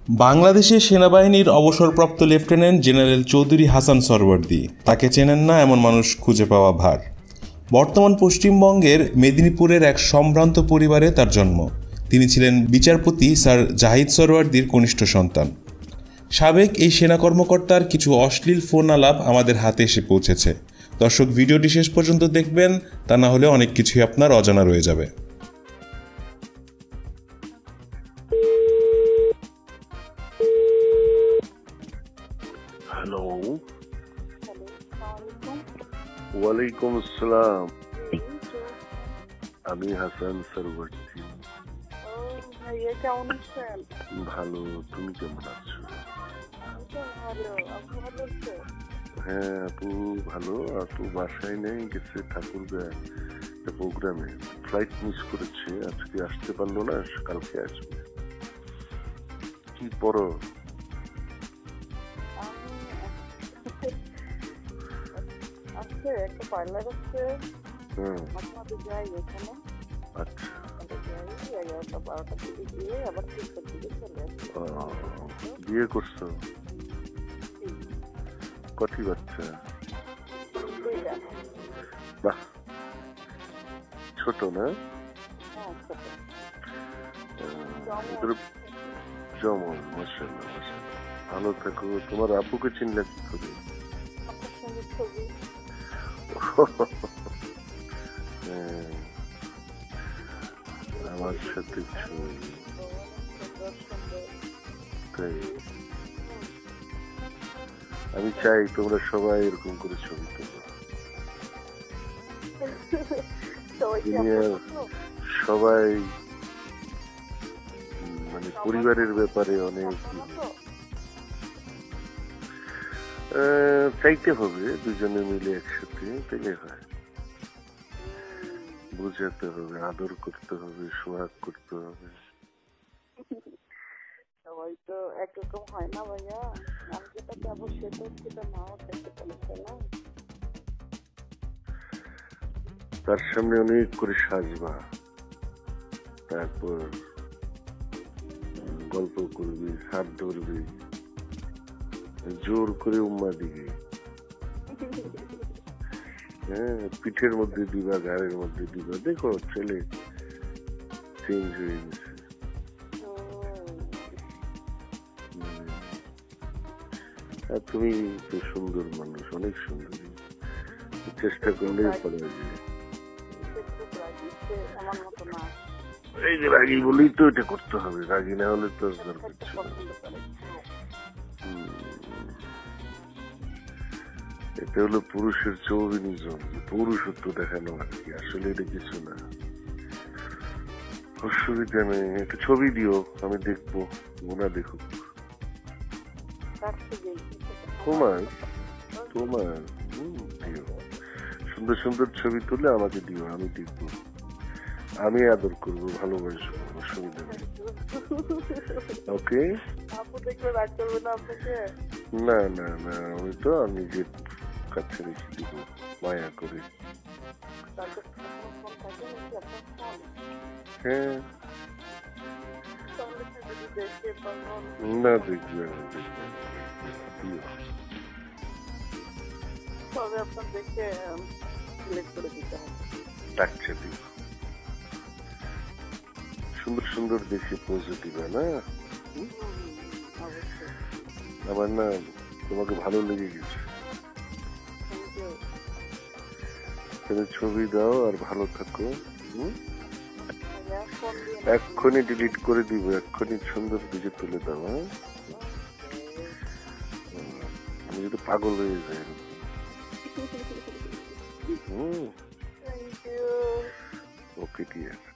বাংলাদেশের সেনাবাহিনীর অবসরপ্রাপ্ত লেফটেন্যান্ট জেনারেল চৌধুরী হাসান সরওয়ার্দী, তাকে চেনেন না এমন মানুষ খুঁজে পাওয়া ভার। বর্তমান পশ্চিমবঙ্গের মেদিনীপুরের এক সম্ভ্রান্ত পরিবারে তার জন্ম। তিনি ছিলেন বিচারপতি স্যার জাহিদ সরওয়ার্দীর কনিষ্ঠ সন্তান। সাবেক এই সেনা কর্মকর্তার কিছু অশ্লীল ফোন আলাপ আমাদের হাতে এসে পৌঁছেছে। দর্শক, ভিডিওটি শেষ পর্যন্ত দেখবেন, তা না হলে অনেক কিছুই আপনার অজানা রয়ে যাবে। হ্যালো, ওয়ালাইকুম আসসালাম। আমি হাসান সরওয়ার্দী। ভালো, তুমি কেমন আছো? হ্যাঁ, আপু ভালো। আপু বাসায় নেই, গেছে ঠাকুরগাঁও প্রোগ্রামে। ফ্লাইট মিস করেছে, আজকে আসতে পারলো না, কালকে আসবে। কি পড়ো? একটা পার্লার আছে, মাঝে মাঝে যাই ওখানে। আচ্ছা, যাই 11টা-12টার দিকে গিয়ে আবার 3টার দিকে চলে আসি। বিয়ে করছো? কটি বাচ্চা? বাহ, ছোট না? হ্যাঁ, ছোট। জমল, মাশাআল্লাহ মাশাআল্লাহ। ভালো থাকো। তোমার আব্বুকে চিনলে কি করে? আপনার সঙ্গে ছবি। আমার সাথে ছবি। তাই আমি চাই তোমরা সবাই এরকম করে ছবি তোলো। সবাই মানে পরিবারের ব্যাপারে অনেক চাইতে হবে, দুজনে মিলে একসাথে পেলে হয়। বুঝাতে হবে, আদর করতে হবে, সোহাগ করতে হবে। সবাই তো একরকম হয় না ভাইয়া। আমি যেটা যাবো সেটা নাও থাকতে পারছে না। তার সামনে অনেক করে সাজবা, তারপর গল্প করবি, হাত ধরবি, জোর করে উম্মা দিবি। হ্যাঁ, পিঠের মধ্যে দিবা, ঘাড়ের মধ্যে দিবা। দেখো ছেলে চেঞ্জ হয়ে গেছে। আর তুমি তো সুন্দর মানুষ, অনেক সুন্দরী। চেষ্টা করলে পারা যায়। এই যে রাগি বলেই তো এটা করতে হবে, রাগি না হলে তো দরকার ছিল। এটা হলো পুরুষের চৌবিনিজম, পুরুষত্ব দেখানো আর কি। আসলে এটা কিছু না, অসুবিধা নেই। একটা ছবি দিও, আমি দেখবো, ওনা দেখুক। তোমার তোমার দিও, সুন্দর সুন্দর ছবি তুলে আমাকে দিও, আমি দেখবো, আমি আদর করবো, ভালোবাসবো, অসুবিধা নেই। ওকে? না না না, আমি তো নিজের কাছে রেখে দিব, মায়া করে। হ্যাঁ, না দেখবে না, দেখবে দিও। আচ্ছা, দিও। সুন্দর সুন্দর দেখে পৌঁছে দিবে না? আমার না তোমাকে ভালো লেগে গেছে। তুমি ছবি দাও আর ভালো থাকো। এক্ষুনি ডিলিট করে দিব, এক্ষুনি সুন্দর দিকে তুলে দাও। হ্যাঁ, আমি যদি পাগল হয়ে যাই। ওকে, ঠিক আছে।